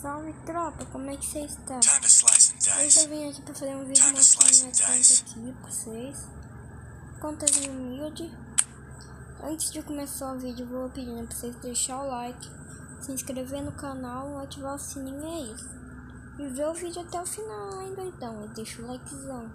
Salve tropa, como é que vocês estão? Hoje eu vim aqui pra fazer um vídeo mostrando minha conta aqui pra vocês. Contazinha humilde. Antes de começar o vídeo, vou pedindo pra vocês deixar o like, se inscrever no canal, ativar o sininho, é isso. E ver o vídeo até o final ainda então, e deixa o likezão.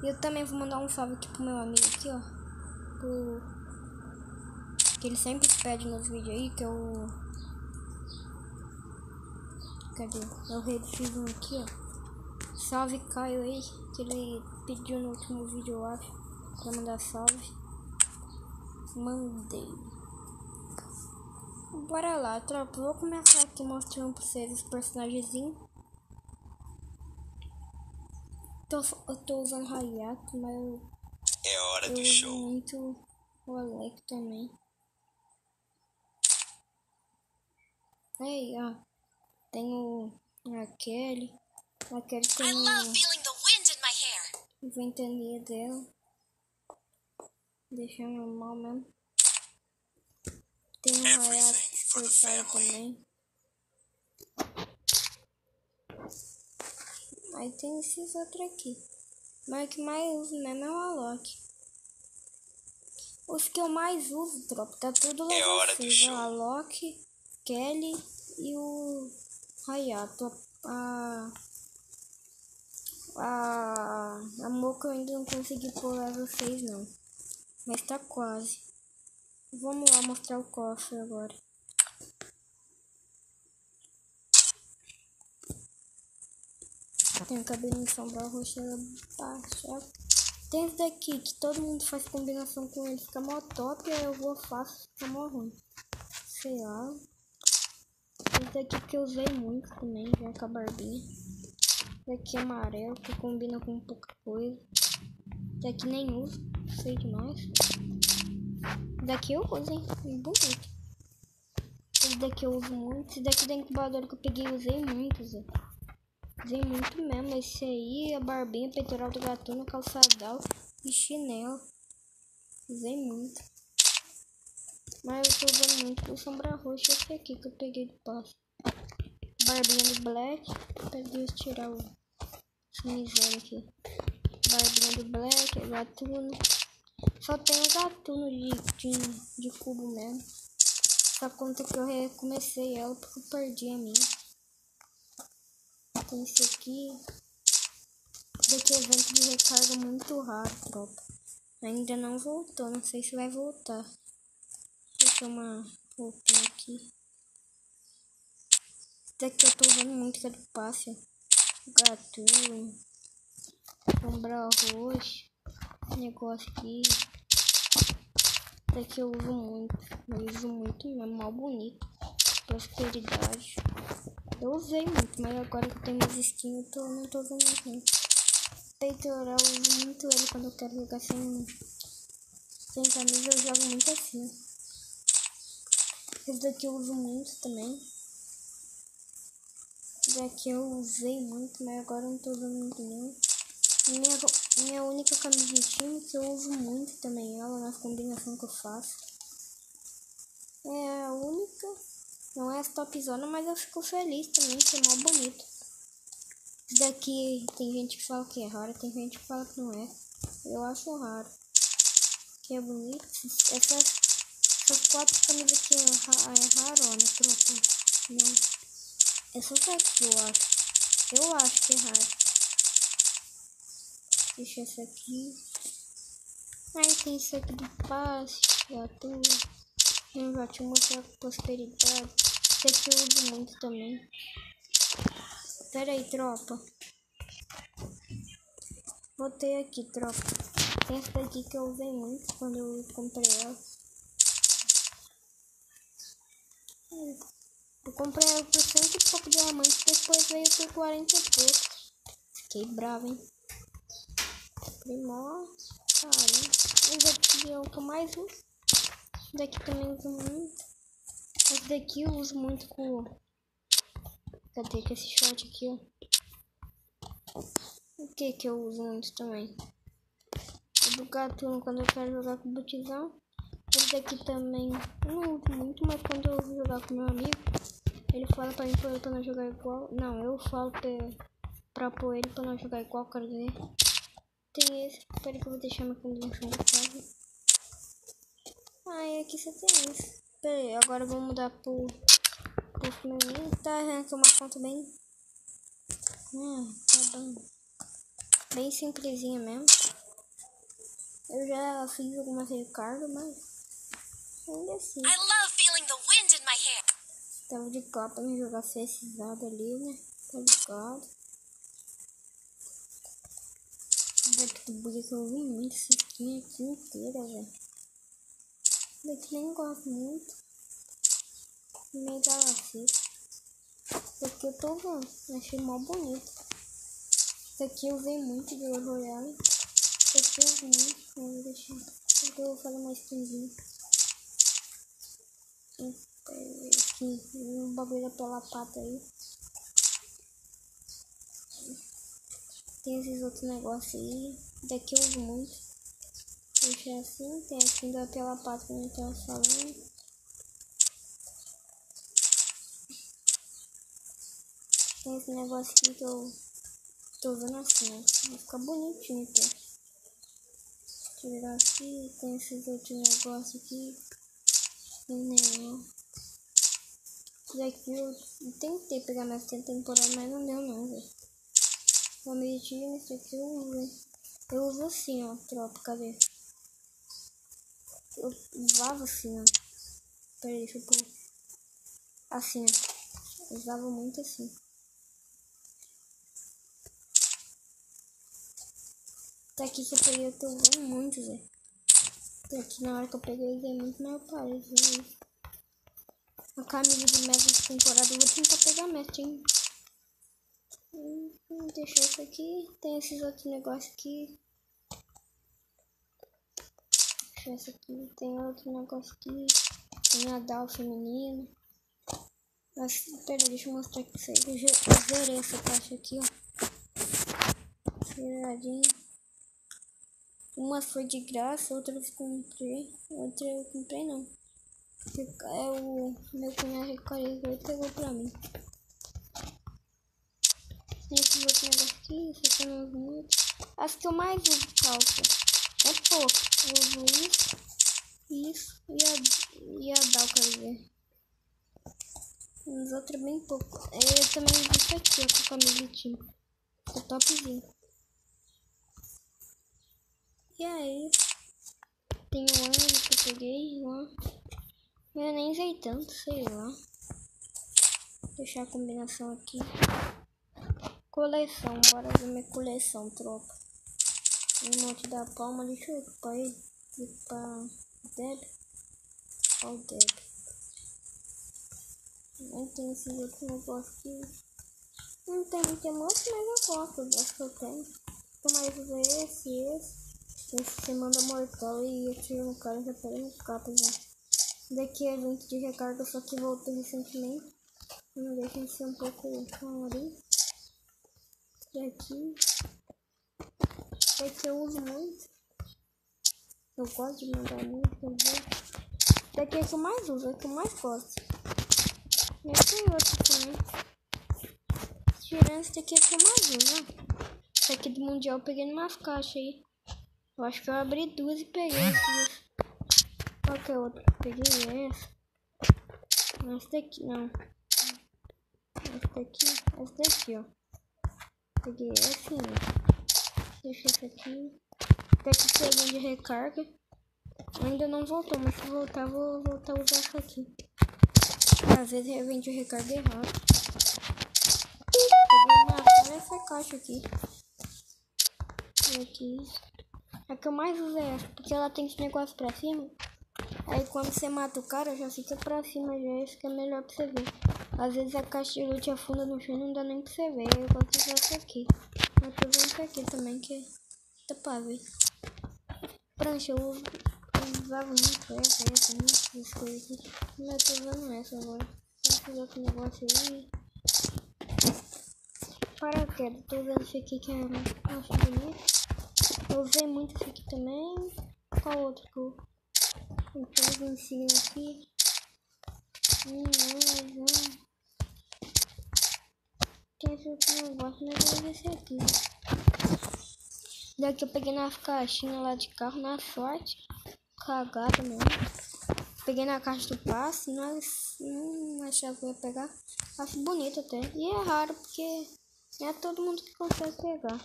E eu também vou mandar um salve aqui pro meu amigo aqui, ó. Que ele sempre pede nos vídeos aí, que eu... Cadê? Eu refiz um aqui, ó. Salve Caio aí, que ele pediu no último vídeo, eu acho, pra mandar salve. Mandei. Bora lá, tropa. Vou começar aqui mostrando pra vocês os personagens. Eu tô usando Hayato, mas eu uso muito o Alec também. Aí, ó. Tem a Kelly. A Kelly tem a ventania dela. Deixa normal mesmo. Tem o Hayato surtado também. Aí tem esses outros aqui. Mas o que mais uso mesmo é o Alok. Os que eu mais uso, tropa, tá tudo level 6. O Alok, Kelly e o Hayato. A Mocha eu ainda não consegui pôr level 6 não. Mas tá quase. Vamos lá mostrar o cofre agora. Tem o cabelinho de sombra roxa baixa. Tem esse daqui que todo mundo faz combinação com ele, fica mó top, aí eu vou faço, fica mó ruim. Sei lá. Esse daqui que eu usei muito também, já com a barbinha. Esse daqui é amarelo, que combina com pouca coisa. Esse daqui nem uso, sei demais. Esse daqui eu uso, hein, bonito. Esse daqui eu uso muito. Esse daqui da incubadora que eu peguei, eu usei muito, Zé. Usei muito mesmo. Esse aí, a barbinha, peitoral do gatuno, calçadal e chinelo. Usei muito. Mas eu tô usando muito o sombra roxa esse aqui que eu peguei de passo. Barbinha do Black. Peguei tirar o miséria aqui. Barbinha do Black, gatuno. Só tem o gatuno de cubo mesmo. Essa conta que eu recomecei ela porque eu perdi a minha. Tem esse aqui. Esse daqui é evento de recarga muito raro, tropa. Ainda não voltou, não sei se vai voltar. Deixa eu uma roupinha aqui. Esse daqui eu tô usando muito, que é do passe. Gatuno. Sombra roxa. Negócio aqui. Esse daqui eu uso muito. Eu uso muito mesmo, mal bonito. Prosperidade. Eu usei muito, mas agora que eu tenho mais skins, eu não tô usando muito. Peitoral, eu uso muito ele quando eu quero jogar sem camisa, eu jogo muito assim. Esse daqui eu uso muito também. Esse daqui eu usei muito, mas agora eu não tô usando muito não. Minha única camisa de time que eu uso muito também, ela nas combinações que eu faço. É a única. Não é as topzona, mas eu fico feliz também, que é mó bonito. Isso daqui tem gente que fala que é raro, tem gente que fala que não é. Eu acho raro. Que é bonito. Essas 4 camisas aqui é rarona, tropa. Não. Essas aqui eu acho. Eu acho que é raro. Deixa essa aqui. Aí tem isso aqui do passe, gatuno. Eu já te mostrar a prosperidade. Esse aqui eu uso muito também. Pera aí, tropa. Botei aqui, tropa. Tem essa daqui que eu usei muito quando eu comprei ela. Eu comprei ela por 100 e pouco diamantes, depois veio por 40 e pouco. Fiquei bravo, hein? Primó, caramba. Esse daqui é o que eu mais uso. Esse daqui também eu uso muito. Esse daqui eu uso muito com... Cadê que esse short aqui, ó? O que eu uso muito também? O do gatuno quando eu quero jogar com o botizão. Esse daqui também eu não uso muito, mas quando eu vou jogar com meu amigo, Ele fala pra mim pra não jogar igual. Não, eu falo pra pôr ele pra não jogar igual, quero ver. Tem esse. Espera que eu vou deixar minha combinação de casa. Ah, e aqui você tem esse. Pera aí, agora eu vou mudar pro feminino. Tá vendo que é uma conta bem... tá bom. Bem simplesinha mesmo. Eu já fiz algumas recargas, mas ainda assim. I love feeling the wind in my hair. Tava de cá pra me jogar CSzado ali, né? Tá ligado? Daqui do bug que eu vi muito esse skin aqui inteira, velho. Daqui nem gosto muito. Meio galacete. Daqui eu tô vendo. Achei mó bonito. Daqui eu vi muito de Royale. Daqui eu vi muito. Vou deixar. Então eu vou fazer uma skinzinha. Aqui, um bagulho pela pata aí. Tem esses outros negócios aí. Daqui eu uso muito. Deixar assim. Tem a skin da pela pata que a gente tava falando. Tem esse negócio aqui que eu tô usando assim, ó. Vai ficar bonitinho, tá? Deixa eu virar aqui. Tem esses outros negócios aqui. Tem nenhum. Daqui eu tentei pegar mais temporada, mas não deu não, velho. Vou medir nesse aqui, eu uso assim, ó, tropa, cadê? Eu usava assim, ó. Peraí, deixa eu pôr. Assim, ó. Eu usava muito assim. Daqui que eu peguei, eu tô usando muito, velho. Daqui na hora que eu peguei, eu usei muito, mas eu parei, velho. A camisa de mestre de temporada, eu vou tentar pegar mestre, hein. Deixa isso aqui. Tem esses outros negócios aqui. Deixa esse aqui. Tem outro negócio aqui. Tem a Dal feminino. Mas, pera, deixa eu mostrar aqui pra vocês. Eu zerei essa caixa aqui, ó. Zeradinha. Uma foi de graça, outra eu comprei. Outra eu comprei não. É o meu cunhado recolheu e pegou pra mim. Tem esses outros negócios aqui, isso aqui eu não uso muito. As que eu mais uso calça é pouco. Eu uso isso e a Dal, quero ver. Os outros bem pouco. Eu também uso isso aqui, ó, com a camisetinha. É topzinho. E aí, tem um ano que eu peguei, ó. Eu nem usei tanto, sei lá. Deixar a combinação aqui. Coleção, bora ver minha coleção, tropa. Um monte da palma, deixa eu equipar ele. Equipar Deb. Ó o Deb. Não tem esses outros negócios aqui. Não tem muito emote, mas eu gosto das que eu tenho. Eu mais usei esse. Esse você manda mortal e atira no cara e já pega no capa, gente. Daqui é evento de recarga, só que voltou recentemente. Não deixa de ser um pouco favorito. Daqui eu uso muito. Eu gosto de mandar muito. Daqui é que eu mais uso, é que eu mais gosto. E tem outro também. Tirando esse daqui é que eu mais uso, né? Esse aqui do Mundial eu peguei numas caixas aí. Eu acho que eu abri duas e peguei duas. Qual que é outra? Peguei essa. Essa daqui, não. Essa daqui, ó. Peguei essa e essa. Deixa essa aqui. Daqui que é de recarga. Ainda não voltou, mas se voltar, vou voltar a usar essa aqui. Às vezes eu vendo recarga errado. Peguei uma cara essa caixa aqui. E aqui. A que eu mais uso é essa, porque ela tem esse negócio pra cima. Aí quando você mata o cara, já fica pra cima, já fica melhor pra você ver. Às vezes a caixa de loot afunda no chão e não dá nem pra você ver. Aí eu gosto de usar essa aqui. Eu tô usando essa aqui também, que dá pra ver. Prancha, eu usava muito essa, muitas coisas aqui. Mas eu tô usando essa agora. Esses outros negócios aí. Paraquedas, tô usando esse aqui que eu acho bonito. Eu usei muito esse aqui também. Qual outro que eu fiz em cima aqui? Não. Não gosto mais desse aqui. Daqui eu peguei nas caixinhas lá de carro, na sorte. Cagada mesmo. Peguei na caixa do passe, mas não achava que eu ia pegar. Acho bonito até. E é raro, porque não é todo mundo que consegue pegar.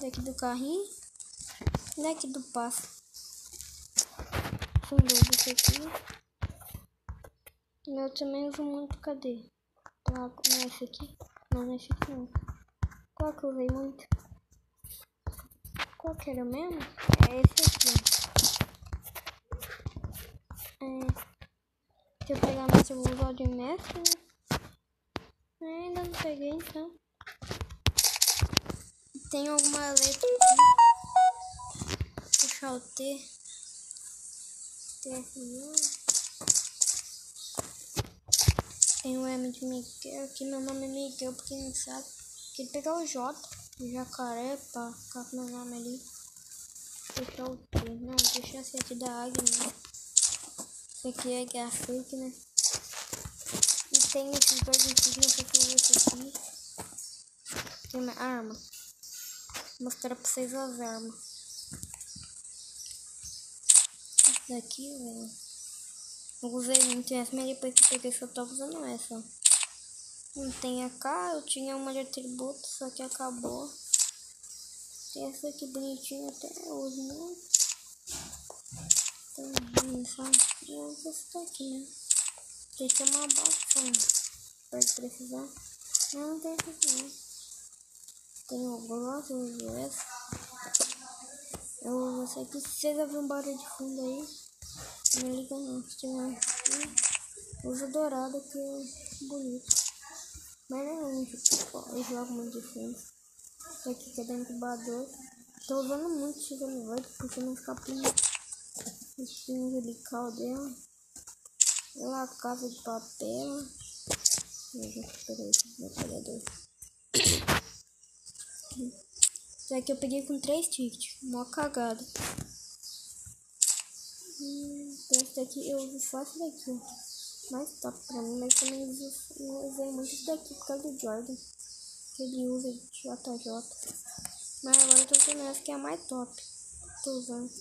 Daqui do carrinho. Daqui do passe. Fundou desse aqui. Eu também uso muito, cadê? Nesse aqui? Não, nesse aqui não. Qual que eu usei muito? Qual que era mesmo? É esse aqui. Deixa eu pegar mais o usuário de mestre, né? Ainda não peguei, então. Tem alguma letra aqui. Deixa o T. Tem o M de Miguel, aqui meu nome é Miguel, porque não sabe. Queria pegar o J, o jacaré, pra ficar com meu nome ali. Deixar o T, não, deixa esse aqui da águia, né? Esse aqui é grafite, né? E tem esses dois insígnias que eu uso esse aqui. Tem uma arma. Vou mostrar pra vocês as armas. Esse daqui, velho. Eu usei muito essa, mas depois que eu peguei só tô usando essa. Não tem AK, eu tinha uma de atributo, só que acabou. Tem essa aqui bonitinha até, eu uso muito. Tem só eu uso essa daqui, né? Tem que ter uma bastante. Pode precisar. Não tem essa não. Tem o gloss, eu uso essa. Eu uso essa aqui. Se vocês ouvirem um barulho de fundo aí, não liga não. Se tiver aqui, uso dourado que é bonito. Mas não é muito, eu jogo muito de fundo. Esse aqui que é da incubador. Tô usando muito esse X-M8, puxando os capinhos. Os pinhos helical dela. Ela casa de papel. Peraí, meu pegador. Esse aqui eu peguei com 3 tickets. Mó cagada. Esse daqui eu uso só esse daqui. Mais top pra mim, mas também usei muito esse daqui por causa do Jordan. Que ele usa JJ. Mas agora eu tô usando essa que é a mais top. Tô usando.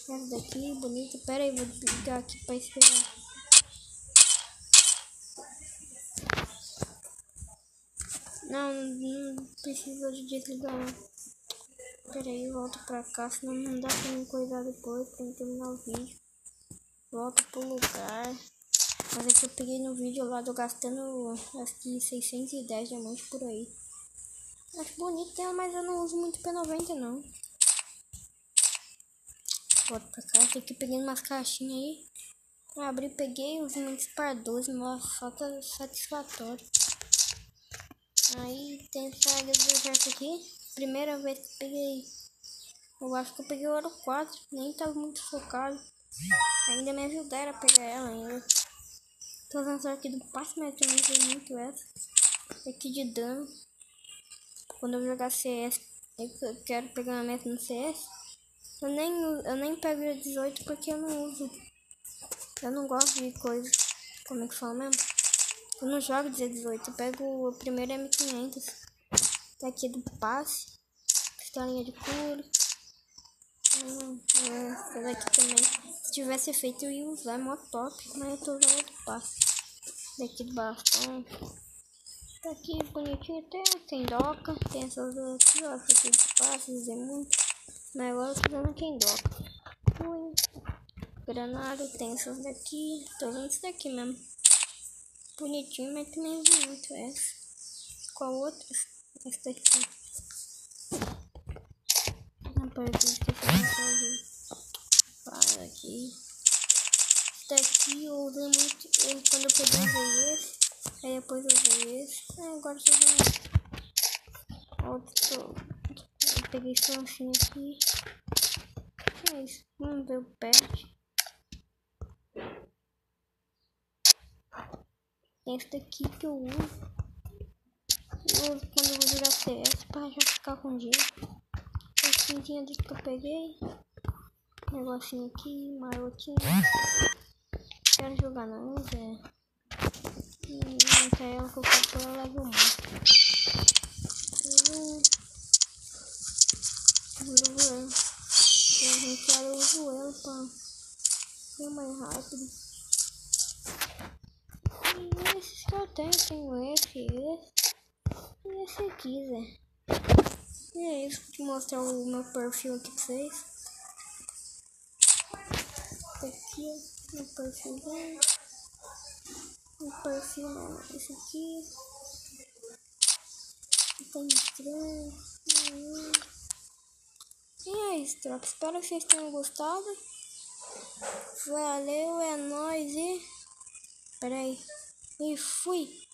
Essa daqui, bonita. Pera aí, vou desligar aqui pra esperar. Não precisa de desligar não. Pera aí, volto pra cá, senão não dá pra me coisar depois, pra eu terminar o vídeo. Volto pro lugar. Mas aqui eu peguei no vídeo lá, tô gastando acho que 610 diamantes por aí. Acho bonito, mas eu não uso muito P90 não. Volto pra cá, aqui eu peguei umas caixinhas aí. Abri, peguei os muitos par 12, nossa, falta satisfatório. Aí tem essa área do deserto aqui. Primeira vez que eu peguei. Eu acho que eu peguei o ouro 4, nem tava muito focado. Ainda me ajudaram a pegar ela ainda. Tô usando essa aqui do passe, mas também tem muito essa. Aqui de dano. Quando eu jogar CS, eu quero pegar uma meta no CS. Eu nem pego a 18 porque eu não uso. Eu não gosto de coisa. Como é que fala mesmo? Eu não jogo 18, eu pego o primeiro M500. Tá aqui do passe. Pistolinha de couro. Essa daqui também. Se tivesse feito eu ia usar, é mó top. Mas eu tô usando do passe. Daqui do bastão. Tá aqui bonitinho até. Tem doca. Tem essas aqui, ó. Essa aqui do passe, usei muito. Mas agora eu tô usando quem doca. Granada, tem essas daqui. Tô usando isso daqui mesmo. Bonitinho, mas também uso muito essa. Qual outra? Essa daqui. Não pode esquecer. Para aqui. Esse daqui eu usei muito. Quando eu peguei, eu usei esse. Aí depois eu usei esse. Agora eu tô usando outro. Eu peguei esse lanchinho aqui. É isso. Vamos ver o pet. Esse daqui que eu uso. Eu uso quando eu vou jogar CS pra já ficar com dia. Esse cintinho aqui que eu peguei. Negocinho aqui, marotinho. Quero jogar não, Zé. Não quer ela que eu quero pôr ela level 1. É mais rápido. E esses que eu tenho esse e esse aqui, Zé. E é isso, vou te mostrar o meu perfil aqui pra vocês. Aqui, ó, meu perfilzinho. O perfil, né? Esse aqui. Tem estranho. E é isso, tropa. Espero que vocês tenham gostado. Valeu, é nóis e... Pera aí. E fui!